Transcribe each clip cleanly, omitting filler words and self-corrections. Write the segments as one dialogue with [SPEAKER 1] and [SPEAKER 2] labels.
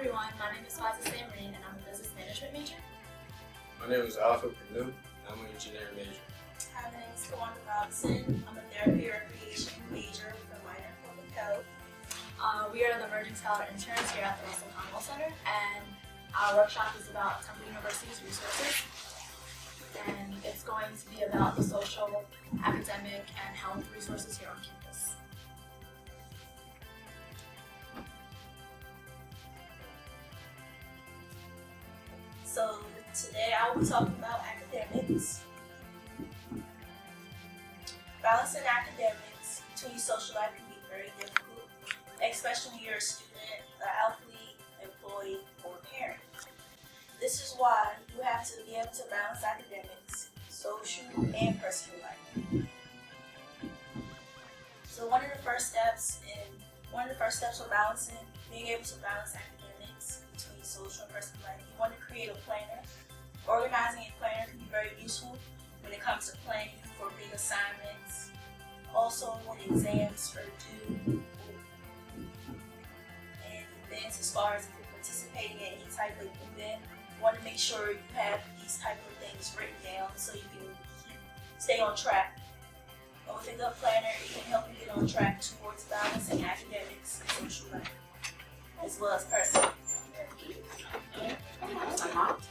[SPEAKER 1] everyone, my name is Faiza and I'm a business management major.
[SPEAKER 2] My name is Alpha Canoe, and I'm an engineering major.
[SPEAKER 3] Hi, my name is Kiwanda. I'm a therapy recreation major with a minor in public health.
[SPEAKER 1] We are the emerging scholar interns here at the Russell Conwell Center, and our workshop is about Temple University's resources. And it's going to be about the social, academic, and health resources here on campus.
[SPEAKER 3] So today I will be talking about academics. Balancing academics between social life can be very difficult, especially when you're a student, an athlete, employee, or parent. This is why you have to be able to balance academics, social, and personal life. So one of the first steps for balancing, being able to balance academics between social and personal life, you want to create a planner. Organizing a planner can be very useful when it comes to planning for big assignments, also when exams are due, and events as far as if you're participating in any type of event. You want to make sure you have these type of things written down so you can stay on track. And with a good planner, it can help you get on track towards balancing academics and social life, as well as personal.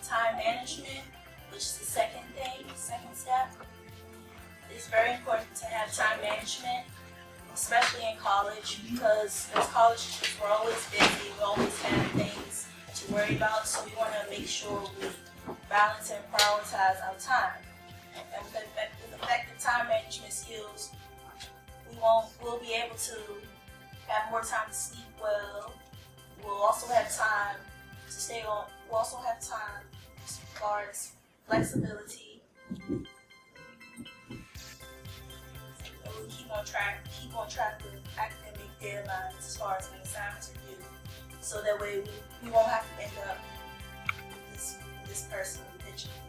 [SPEAKER 3] Time management, which is the second step. It's very important to have time management, especially in college, because as college students, we're always busy, we always have things to worry about, so we want to make sure we balance and prioritize our time. And with effective time management skills, we'll be able to have more time to sleep well. We'll also have time to stay on. We'll also have time as far as flexibility. And we'll keep on track with academic deadlines as far as when assignments are due, so that way we won't have to end up with this person eventually.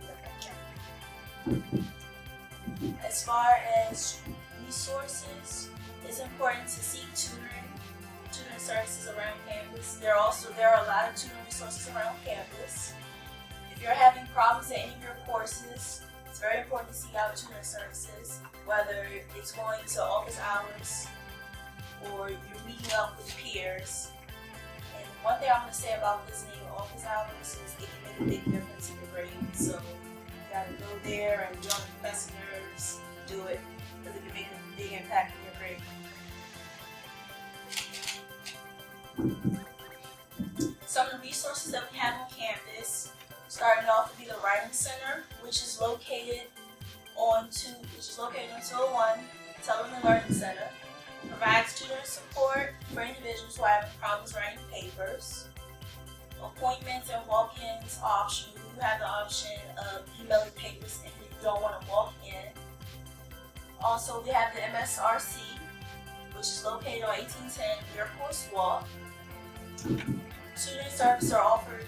[SPEAKER 3] As far as resources, it's important to seek tutoring services around campus. There are a lot of tutoring resources around campus. If you're having problems in any of your courses, it's very important to seek out tutoring services, whether it's going to office hours or you're meeting up with peers. And one thing I'm going to say about visiting office hours is it can make a big difference in your grade. So you got to go there and join the professor nerves, do it, because it can make a big impact in your grade. Some of the resources that we have on campus, starting off would be the Writing Center, which is located on 201 Television Learning Center. It provides tutoring support for individuals who are having problems writing papers. Appointments and walk-ins are optional. You have the option of emailing papers if you don't want to walk in. Also, we have the MSRC, which is located on 1810 Air Force Walk. Tutoring services are offered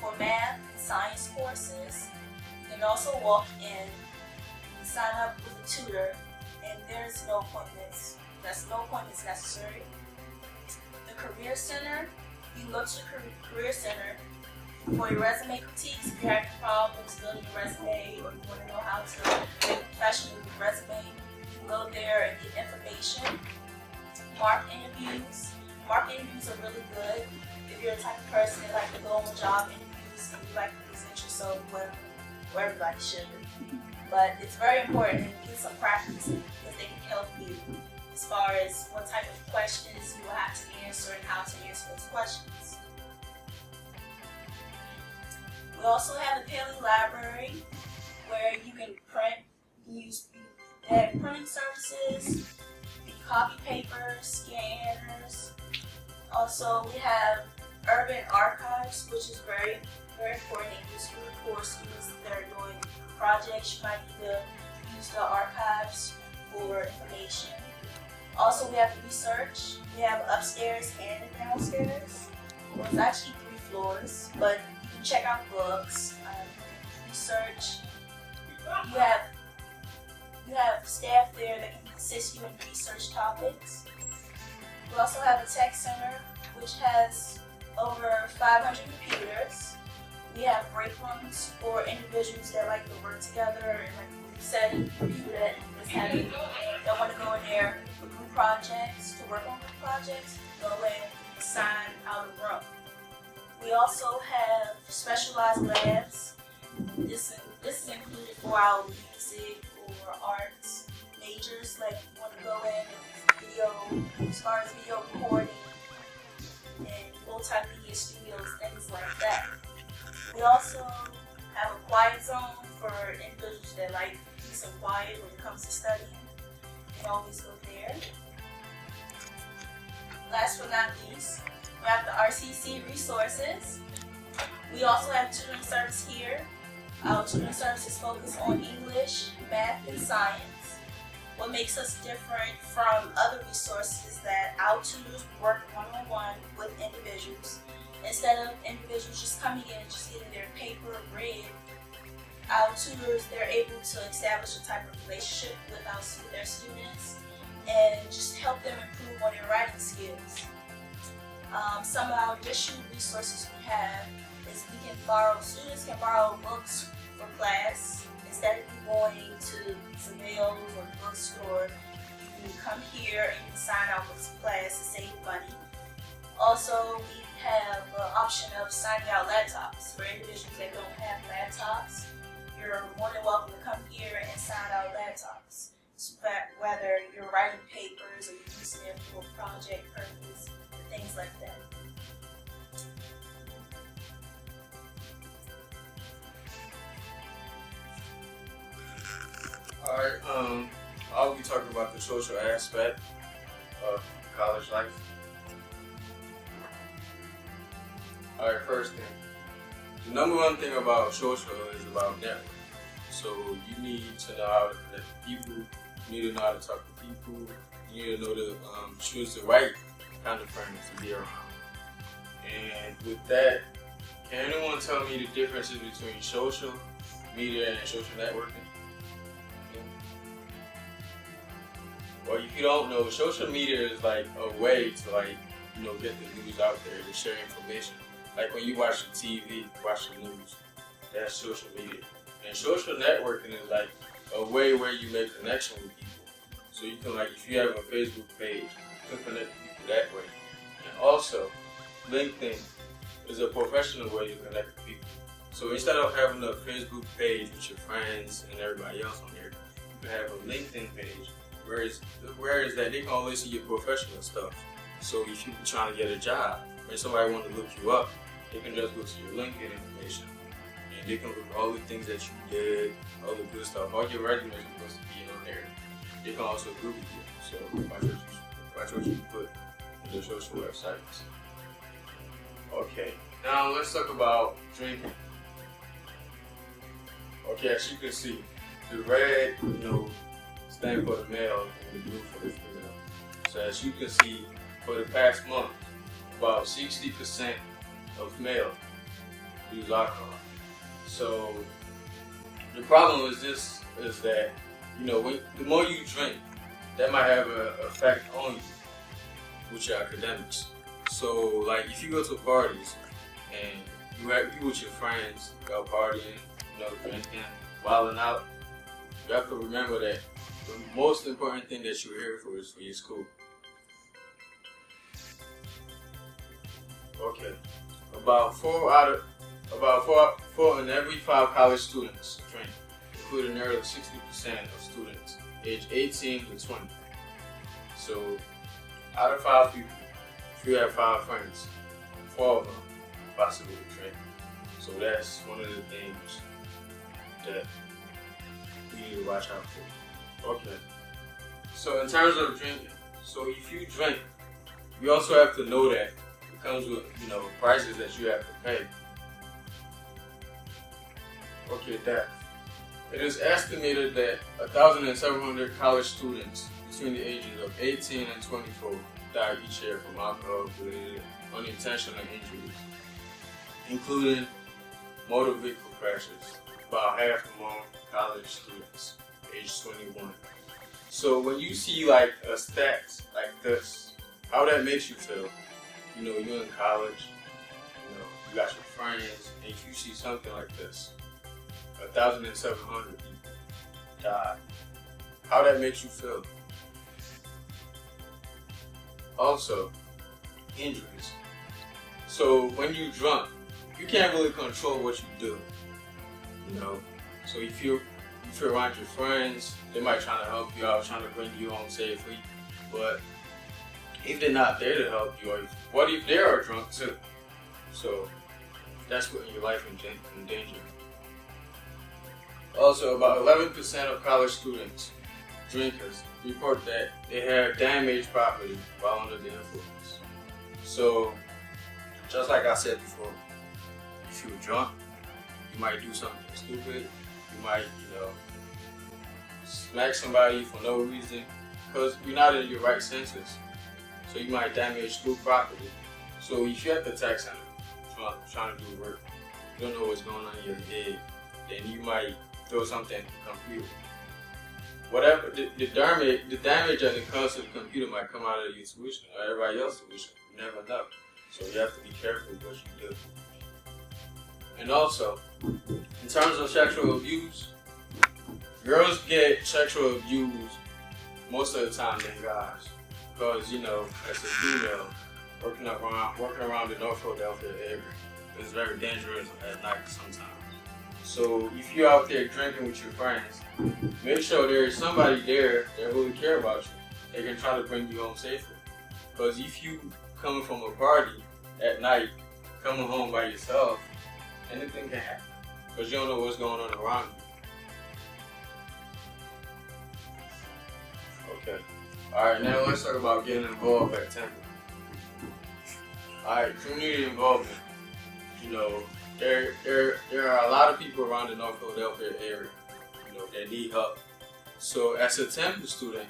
[SPEAKER 3] for math and science courses. You can also walk in and sign up with a tutor, and there's no appointments. No appointments necessary. The Career Center, you can go to the Career Center for your resume critiques. If you're having problems building a resume or you want to know how to make a professional resume, you can go there and get information. Mark interviews. Mark interviews are really good if you're the type of person that like to go on job interviews and you like to present yourself well, where everybody should. But it's very important to get some practice because they can help you as far as what type of questions you will have to answer and how to answer those questions. We also have the Paley Library where you can print, they have printing services, copy papers, scanners. Also, we have Urban Archives, which is very, very important and useful for students that are doing projects. You might need to use the archives for information. Also, we have research. We have upstairs and downstairs. Well, it's actually 3 floors, but you can check out books, research. You have staff there that can assist you in research topics. We also have a tech center, which has over 500 computers. We have break rooms for individuals that like to work together in like a group setting, people that want to go in there for group projects, to work on group projects, go in and assign out a room. We also have specialized labs. This is included for our music or arts majors, like you want to go in and video, as far as video recording and multimedia studios, things like that. We also have a quiet zone for individuals that like peace and quiet when it comes to studying. You can always go there. Last but not least, we have the RCC resources. We also have tutoring service here. Our tutoring services focus on English, math, and science. What makes us different from other resources is that our tutors work one-on-one with individuals. Instead of individuals just coming in and just getting their paper read, our tutors, they're able to establish a type of relationship with their students and just help them improve on their writing skills. Some of our additional resources we have is students can borrow books for class. Instead of you going to Saville's or the bookstore, you can come here and you can sign out books for class to save money. Also, we have the option of signing out laptops for individuals that don't have laptops. You're more than welcome to come here and sign out laptops. Whether you're writing papers or you're using them for project purpose, things like that.
[SPEAKER 2] Alright, I'll be talking about the social aspect of college life. Alright, first thing. The number one thing about social is about networking. So you need to know how to connect with people, you need to know how to talk to people, you need to know to choose the right kind of friends to be around. And with that, can anyone tell me the differences between social media and social networking? Well, if you don't know, social media is like a way to get the news out there, to share information. Like when you watch the TV, watch the news, that's social media. And social networking is like a way where you make connection with people. So you can if you have a Facebook page, you can connect with people that way. And also, LinkedIn is a professional way to connect with people. So instead of having a Facebook page with your friends and everybody else on there, you can have a LinkedIn page. Whereas that they can only see your professional stuff. So if you're trying to get a job, or somebody want to look you up, they can just go to your LinkedIn information, and they can look at all the things that you did, all the good stuff, all your resume is supposed to be on there. They can also Google you. So watch what you put in your social websites. Okay, now let's talk about drinking. Okay, as you can see, the red, stand for the male and the blue for the female. So as you can see, for the past month, about 60% of male use alcohol. So the problem is that the more you drink, that might have an effect on you with your academics. So if you go to parties and you with your friends, you go partying, drinking, wilding out, you have to remember that the most important thing that you're here for is for your school. Okay, about four in every 5 college students drink, including nearly 60% of students aged 18 to 20. So, out of 5 people, if you have 5 friends, 4 of them possibly drink. So that's one of the things that we need to watch out for. Okay. So in terms of drinking, so if you drink, you also have to know that it comes with, prices that you have to pay. Okay, that. It is estimated that 1,700 college students between the ages of 18 and 24 die each year from alcohol-related unintentional injuries, including motor vehicle crashes, about half among college students age 21. So when you see a stats like this, how that makes you feel, you're in college, you got your friends, and if you see something like this, 1,700 people died, how that makes you feel. Also, injuries. So when you're drunk, you can't really control what you do, you know. So if you're around your friends, they might try to help you out, trying to bring you home safely. But if they're not there to help you, or what if they are drunk too? So that's putting your life in danger. Also, about 11% of college students, drinkers, report that they have damaged property while under the influence. So, just like I said before, if you're drunk, you might do something stupid. You might, smack somebody for no reason, because you're not in your right senses. So you might damage school property. So if you're at the tech center trying to do work, you don't know what's going on in your head, then you might throw something at the computer. Whatever the damage that it causes to the computer might come out of your tuition or everybody else's tuition. You never know. So you have to be careful with what you do. And also, in terms of sexual abuse, girls get sexual abuse most of the time than guys. Because, as a female, working around the North Philadelphia area is very dangerous at night sometimes. So if you're out there drinking with your friends, make sure there's somebody there that really care about you. They can try to bring you home safely. Because if you coming from a party at night, coming home by yourself, anything can happen. Because you don't know what's going on around you. Okay. Alright, now let's talk about getting involved at Temple. Alright, community involvement. There are a lot of people around the North Philadelphia area, that need help. So as a Temple student,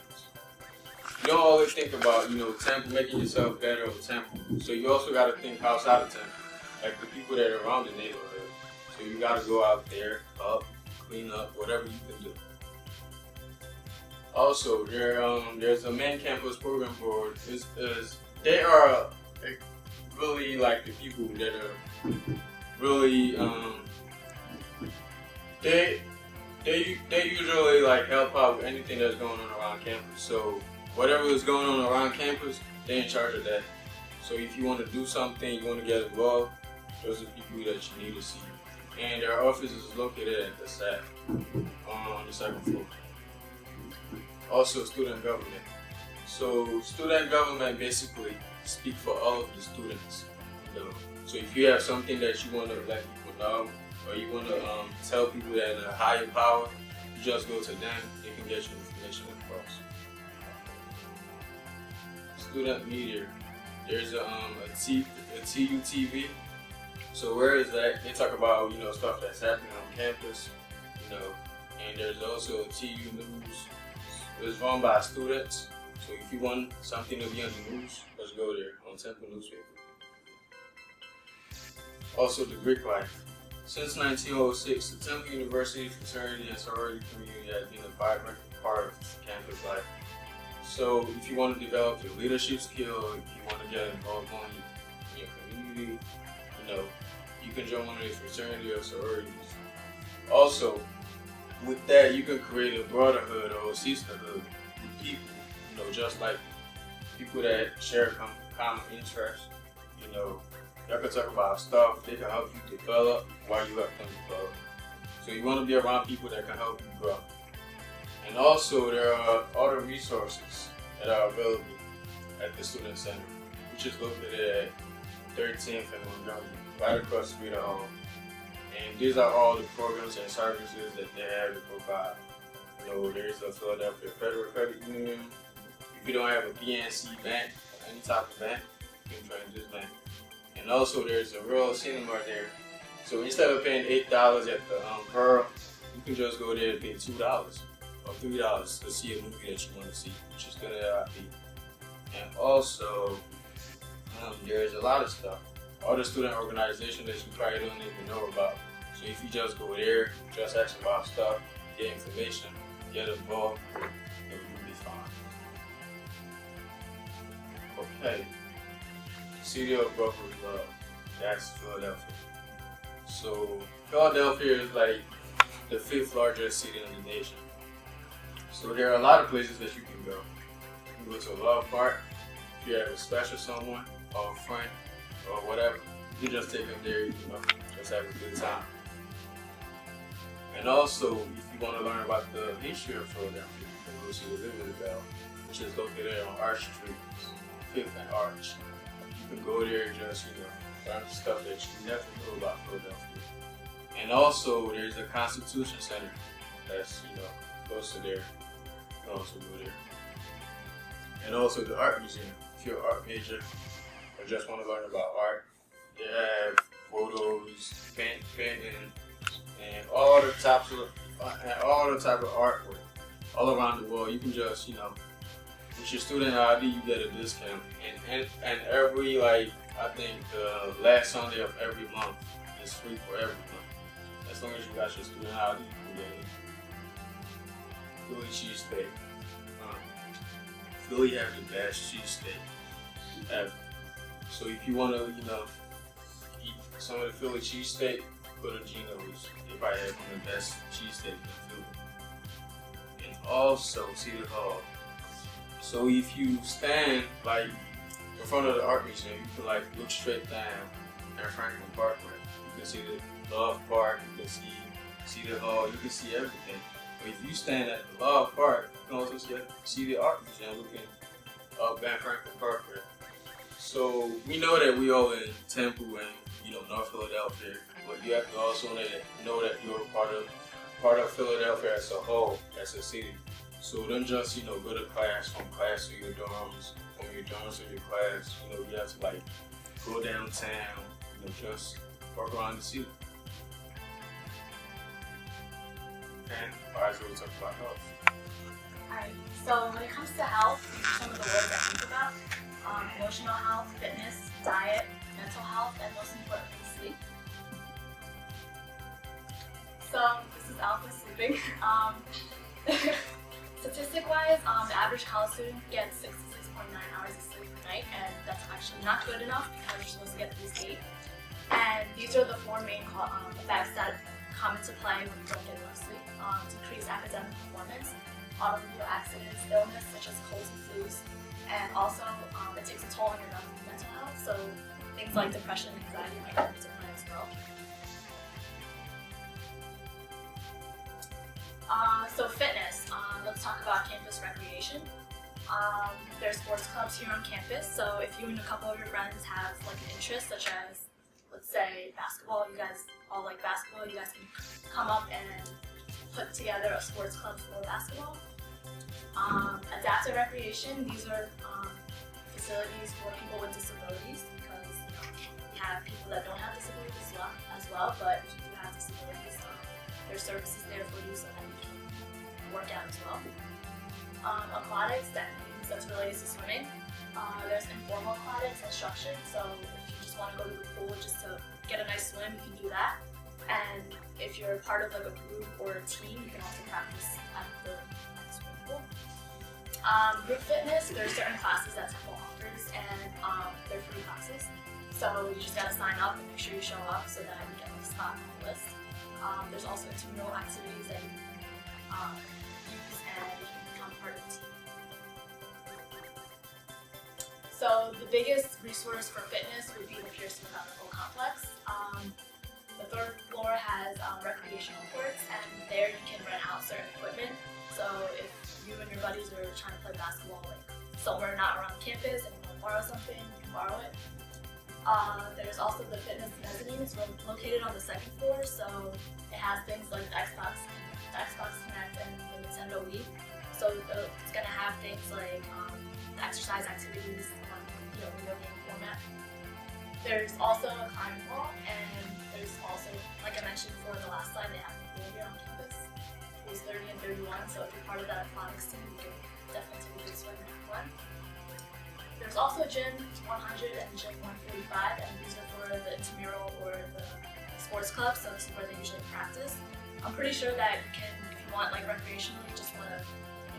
[SPEAKER 2] you don't always think about, Temple, making yourself better over Temple. So you also got to think outside of Temple, like the people that are around the neighborhood. So you got to go out there, help, clean up, whatever you can do. Also, there's a main campus program board. They are really like the people that are really they usually like help out with anything that's going on around campus. So whatever is going on around campus, they're in charge of that. So if you want to do something, you want to get involved, those are the people that you need to see. And their office is located at the SAC on the second floor. Also, student government. So student government basically speak for all of the students. So if you have something that you want to let people know, or you want to tell people that in a higher power, you just go to them. They can get you information across. Student media. There's a TUTV. So where is that? They talk about stuff that's happening on campus. And there's also a TU News. It's run by students. So if you want something to be on the news, let's go there on Temple newspaper. Also, the Greek life. Since 1906, the Temple University fraternity and sorority community has been a vibrant part of campus life. So if you want to develop your leadership skill, if you want to get involved in your community, you can join one of the fraternity or sororities. Also, with that, you can create a brotherhood or a sisterhood with people, just like people that share common interests. Y'all can talk about stuff they can help you develop while you help them develop. So you want to be around people that can help you grow. And also, there are other resources that are available at the Student Center, which is located at 13th and Montgomery, right across the street at home. And these are all the programs and services that they have to provide. There's a Philadelphia Federal Credit Union. If you don't have a PNC bank or any type of bank, you can join this bank. And also, there's a real cinema there. So instead of paying $8 at the Pearl, you can just go there and pay $2 or $3 to see a movie that you want to see, which is good at IP. And also, there's a lot of stuff. Other student organizations that you probably don't even know about. So if you just go there, just ask about stuff, get information, get involved, you'll be fine. Okay. City of Brooklyn Love. That's Philadelphia. So Philadelphia is like the 5th largest city in the nation. So there are a lot of places that you can go. You can go to a love park. If you have a special someone or a friend or whatever, you can just take them there, just have a good time. And also, if you want to learn about the history of Philadelphia, you can go see the Liberty Bell, which is located on Arch Street, 5th and Arch. You can go there and just, learn stuff that you never knew about Philadelphia. And also, there's a Constitution Center that's, close to there. You can also go there. And also the Art Museum. If you're an art major or just want to learn about art, they have photos, painting, and all the type of artwork all around the world. You can just, with your student ID, you get a discount. And every, I think the last Sunday of every month is free for every month. As long as you got your student ID, you can get it. Philly cheesesteak. Philly have the best cheesesteak ever. So if you want to, eat some of the Philly cheesesteak, go to Gino's. They probably have one of the best cheesesteak in Philly. And also City Hall. So if you stand in front of the art museum, you can look straight down at Franklin Parkway. You can see the Love Park. You can see City Hall. You can see everything. But if you stand at the Love Park, you can also see the art museum looking up at Franklin Parkway. So we know that we all in Temple and North Philadelphia, but you have to also know that you're part of Philadelphia as a whole, as a city. So don't just go to class, from class to your dorms, from your dorms to your class. You have to go downtown, just walk around the city. And Faiza will talk about health.
[SPEAKER 1] Alright, so when it comes to health, these are some of the words I think about. Emotional health, fitness, diet, mental health, and most importantly, sleep. So this is Alpha sleeping. Statistic-wise, the average college student gets 66.9 hours of sleep per night, and that's actually not good enough because you're supposed to get at least 8. And these are the 4 main effects that come into play when you don't get enough sleep. Decrease academic performance, automobile accidents, illness such as colds and flus, and also it takes a toll on your mental health, so things like depression and anxiety might come into play as well. So fitness, let's talk about campus recreation. There's sports clubs here on campus, so if you and a couple of your friends have an interest such as, let's say, basketball, you guys all like basketball, you guys can come up and put together a sports club for basketball. Adaptive recreation, these are facilities for people with disabilities because we have people that don't have disabilities as well, but if you do have disabilities, there's services there for you so that you can work out as well. Aquatics, that's related to swimming. There's informal aquatics and structured, so if you just want to go to the pool just to get a nice swim, you can do that. And if you're part of a group or a team, you can also practice at the swimming pool. Group fitness, there's certain classes that Temple offers, and they're free classes. So you just gotta sign up and make sure you show up so that you get a spot on the list. There's also intramural activities that you use and you can become part of the team. So the biggest resource for fitness would be the Pearson Medical Complex. The 3rd floor has recreational courts, and there you can rent out certain equipment. So if you and your buddies are trying to play basketball somewhere not around campus and you want to borrow something, you can borrow it. There's also the fitness mezzanine. It's located on the 2nd floor, so it has things like the Xbox Connect and the Nintendo Wii. So it's gonna have things like the exercise activities on video game format. There's also a climbing wall, and there's also, like I mentioned before in the last slide, they have a pool here on campus. Pools 30 and 31, so if you're part of that aquatics team, you can definitely take a good swim in that one. There's also gym 100 and gym 145, and these are for the intramural or the sports club, so this is where they usually practice. I'm pretty sure that you can, if you want recreationally, just want to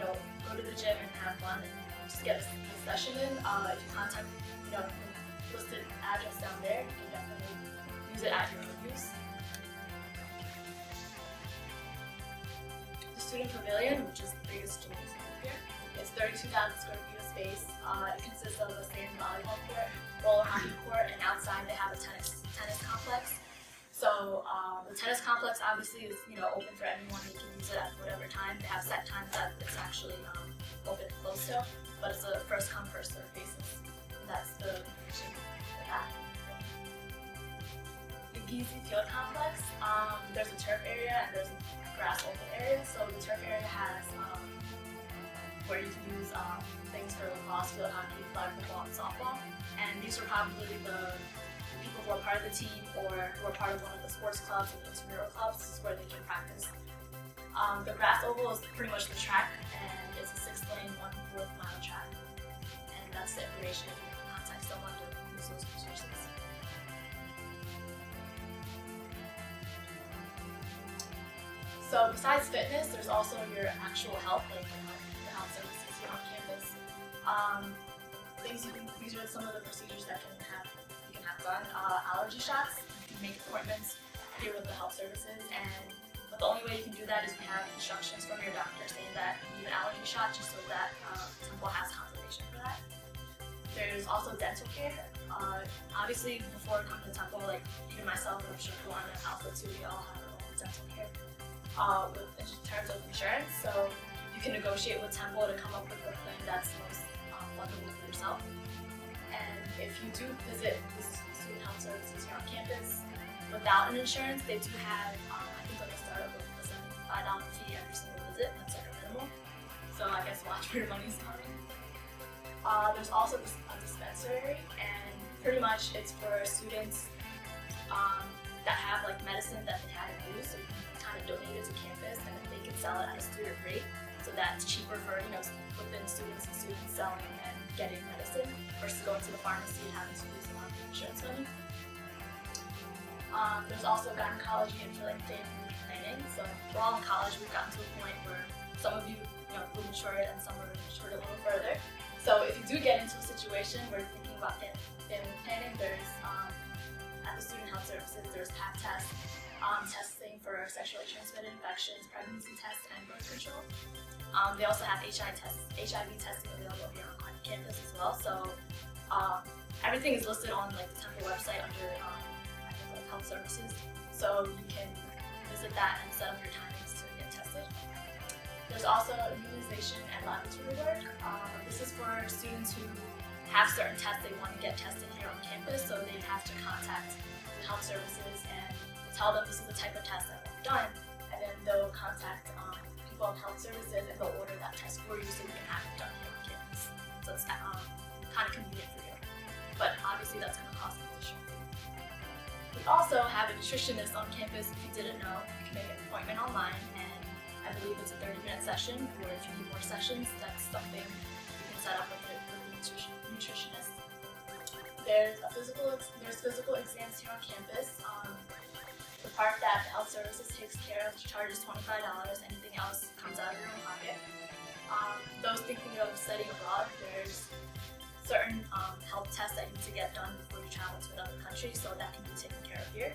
[SPEAKER 1] go to the gym and have fun and just get a session in. If you contact listed address down there. You can definitely use it at your own use. The student pavilion, which is the biggest student center here, it's 32,000 square feet of space. It consists of a sand volleyball court, roller hockey court, and outside they have a tennis complex. So the tennis complex obviously is open for anyone. You can use it at whatever time. They have set times that it's actually open and closed till, but it's a first come first served basis. And that's the mission for that. The Gizi Field Complex, there's a turf area and there's a grass open area. So the turf area has where you can use things for lacrosse, field hockey, flag football, and softball. And these are probably the people who are part of the team or who are part of one of the sports clubs and the intramural clubs. This is where they can practice. The grass oval is pretty much the track, and it's a 6-lane, 1/4 mile track. And that's the information if you can contact someone to use those resources. So besides fitness, there's also your actual health, like the health services here on campus. These are some of the procedures that you can have done. Allergy shots. You can make appointments here with the health services, but the only way you can do that is you have instructions from your doctor saying that you need an allergy shot, just so that Temple has confirmation for that. There's also dental care. Obviously, before coming to Temple, like even myself, I'm sure Kiwanda and Alpha too, we all have our own dental care in terms of insurance. So you can negotiate with Temple to come up with a plan that's most fundable for yourself. And if you do visit the student health services here on campus without an insurance, they do have, I think, like a startup with a $75 fee every single visit. That's like a minimum. So I guess watch where your money's going. There's also a dispensary, and pretty much it's for students that have like medicine that they haven't used, so you can kind of donate it to campus, and then they can sell it at a student rate, so that's cheaper for within students and students selling and getting medicine versus going to the pharmacy and having to use a lot of insurance money. There's also gynecology and family planning. So we're all in college. We've gotten to a point where some of you will mature it and some are matured a little further. So if you do get into a situation where you're thinking about family planning, there's at the student health services there's Pap tests, testing for sexually transmitted infections, pregnancy tests, and birth control. They also have HIV testing available here on campus as well. So everything is listed on the Temple website under health services. So you can visit that and set up your timings to get tested. There's also immunization and laboratory work. This is for students who have certain tests they want to get tested here on campus, so they have to contact the health services and tell them this is the type of test that was done, and then they'll contact people in health services and they'll order that test for you so you can have it done here on campus. So it's kind of convenient for you. But obviously that's going to cost an additional fee. We also have a nutritionist on campus. If you didn't know, you can make an appointment online, and I believe it's a 30-minute session, or if you need more sessions, that's something you can set up with the nutritionist. There's physical exams here on campus. The part that the health services takes care of charges $25. Anything else comes out of your own pocket. Those thinking of studying abroad, there's certain health tests that you need to get done before you travel to another country, so that can be taken care of here.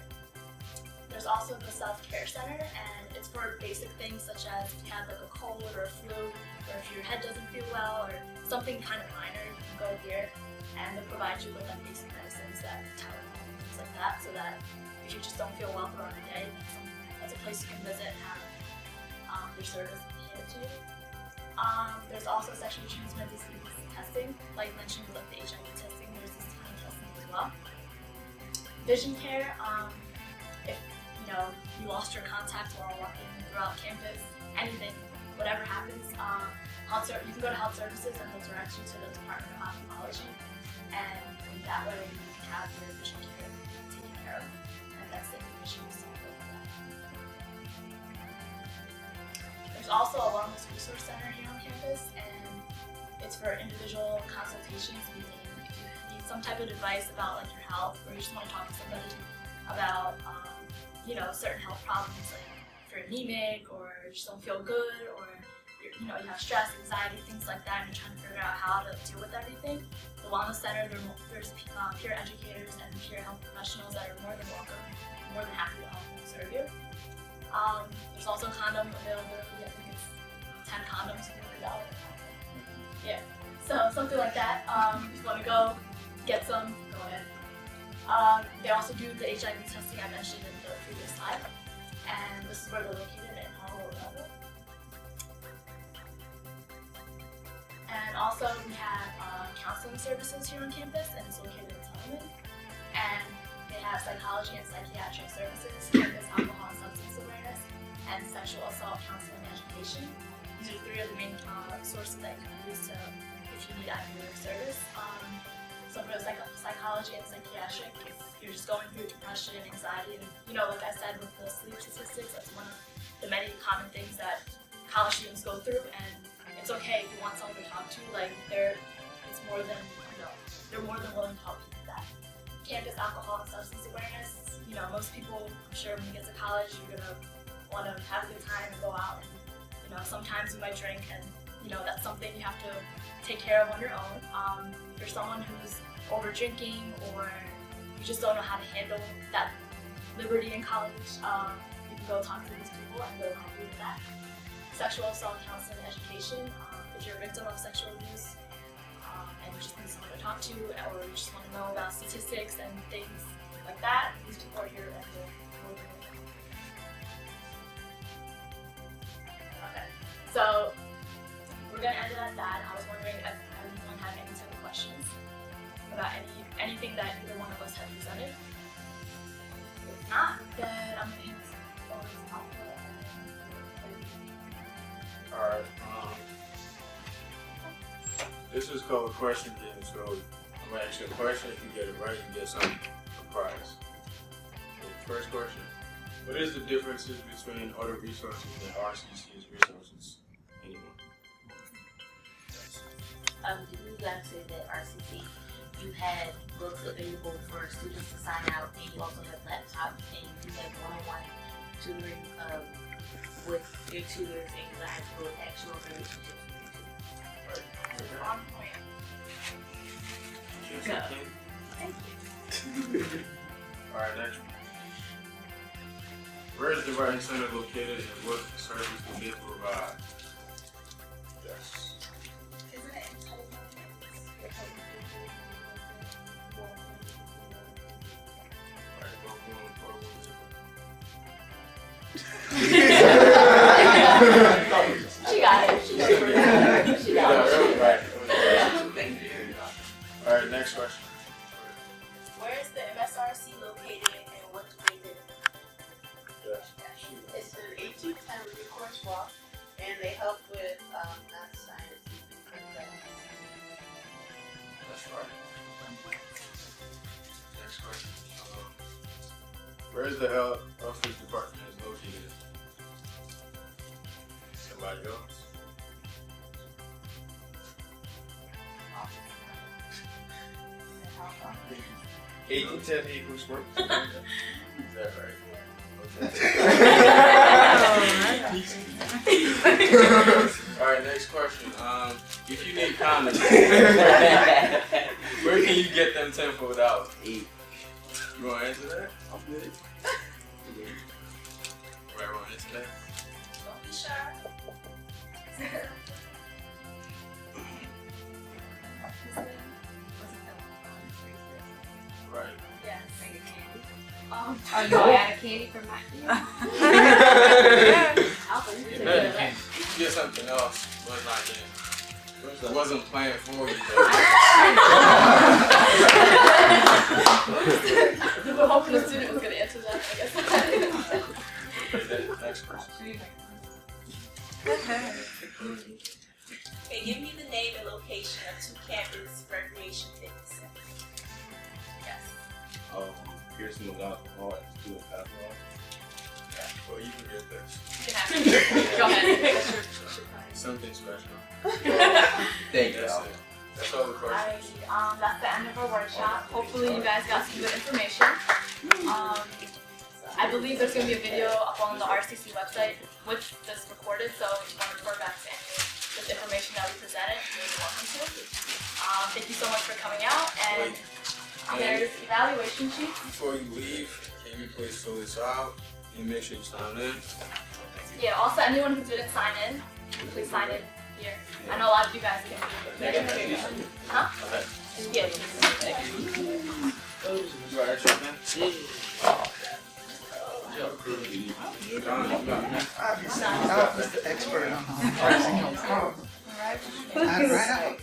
[SPEAKER 1] There's also the self-care center, and it's for basic things such as if you have like a cold or a flu, or if your head doesn't feel well, or something kind of minor, you can go here and they'll provide you with like basic medicines that Tylenol, things like that, so that if you just don't feel well throughout the day, that's a place you can visit and have your service handed to you. There's also sexually transmitted disease testing, like mentioned with the HIV testing, there's this kind of testing as well. Vision care, if you lost your contact while walking throughout campus, anything, whatever happens, you can go to health services and they'll direct you to the Department of Ophthalmology, and that way you can have your vision care taken care of, and that's the information you see for that. There's also a wellness resource center here on campus, and it's for individual consultations, meaning if you need some type of advice about like your health, or you just want to talk to somebody about certain health problems, like if you're anemic or you just don't feel good, or you have stress, anxiety, things like that, and you're trying to figure out how to deal with everything. The Wellness Center, there's peer educators and peer health professionals that are more than welcome, more than happy to help and serve you. There's also condom availability. I think it's 10 condoms for $1. Yeah, so something like that. If you want to go get some, go ahead. They also do the HIV testing I mentioned in the previous slide, and this is where they're located in Honolulu. And also we have counseling services here on campus, and it's located in Solomon. And they have psychology and psychiatric services, campus alcohol and substance awareness, and sexual assault counseling and education. These are 3 of the main sources that you can use if you need either service. So for psychology and psychiatric, if you're just going through depression, anxiety, and like I said with the sleep statistics, that's one of the many common things that college students go through, and it's okay if you want someone to talk to. They're more than willing to help you with that. Campus alcohol and substance awareness. Most people, I'm sure when you get to college, you're gonna want to have a good time and go out, and sometimes you might drink, and that's something you have to take care of on your own. If you're someone who's over drinking, or you just don't know how to handle that liberty in college, you can go talk to these people and they'll help you with that. Sexual assault counseling and education. If you're a victim of sexual abuse and you just need someone to talk to, or you just want to know about statistics and things like that, these people are here and they're working with you. Okay, so we're gonna end it at that. I was wondering if anyone had any type of questions about anything that either one of us had presented. If not, then I'm gonna hand this over to Alpha.
[SPEAKER 2] Alright, this is called question game, so I'm gonna ask you a question. If you get it right, you get something, a prize. So the first question: what is the differences between other resources and RCC's resources? Anyone?
[SPEAKER 4] You got to say that RCC, you had books available for students to sign out, and you also have laptops, and you do have one-on-one tutoring with your tutors, and you guys build actual relationships with you.
[SPEAKER 1] You're on point.
[SPEAKER 2] Yes,
[SPEAKER 4] Go.
[SPEAKER 1] Thank you.
[SPEAKER 2] Alright, next one. Where is the Writing Center located, and what service do they provide? Yes.
[SPEAKER 3] Isn't it in Tulsa?
[SPEAKER 2] Alright, go for
[SPEAKER 1] She got it. She got it. She got it.
[SPEAKER 2] Right. Alright, next question.
[SPEAKER 3] Where is the MSRC located and what do they do?
[SPEAKER 2] Yes.
[SPEAKER 5] It's an 18-time recourse walk, and they help with math, science, and things like that.
[SPEAKER 2] That's right. Next question. Where is the health office department is located? Somebody else?
[SPEAKER 6] Eight to 10 equals work.
[SPEAKER 2] Is that right? Alright, next question. If you need condoms, where can you get them tenfold out? You wanna answer that?
[SPEAKER 6] I'm good.
[SPEAKER 2] Right, wanna answer that?
[SPEAKER 3] Don't be shy.
[SPEAKER 2] Right.
[SPEAKER 1] Yes.
[SPEAKER 7] Oh, you want to add a candy from my
[SPEAKER 2] You get something else, but not getting. It wasn't planned for you, though.
[SPEAKER 1] We were hoping the student was going to answer that, I guess.
[SPEAKER 2] Okay, next question.
[SPEAKER 3] Okay, give me the name and location of 2 campus recreation fitness centers.
[SPEAKER 1] Yes.
[SPEAKER 6] Pearson with alcohol and student alcohol.
[SPEAKER 2] Well, you can get this.
[SPEAKER 1] You can have it. Go ahead.
[SPEAKER 2] Something special.
[SPEAKER 6] Thank you.
[SPEAKER 2] That's it. That's all the questions.
[SPEAKER 1] Alrighty, that's the end of our workshop. Hopefully you guys got some good information. I believe there's going to be a video up on the RCC website with this recorded, so if you want to refer back to any with information that we presented, you're more than welcome to. Thank you so much for coming out, and there's evaluation sheets.
[SPEAKER 2] Before you leave, can you please fill this out and make sure you sign in?
[SPEAKER 1] Yeah, also anyone who didn't sign in, please sign in here. I know a lot of you guys can. Huh? Yeah.
[SPEAKER 2] You are extra, man?
[SPEAKER 8] Obviously, I was the expert on pricing on cars. All right.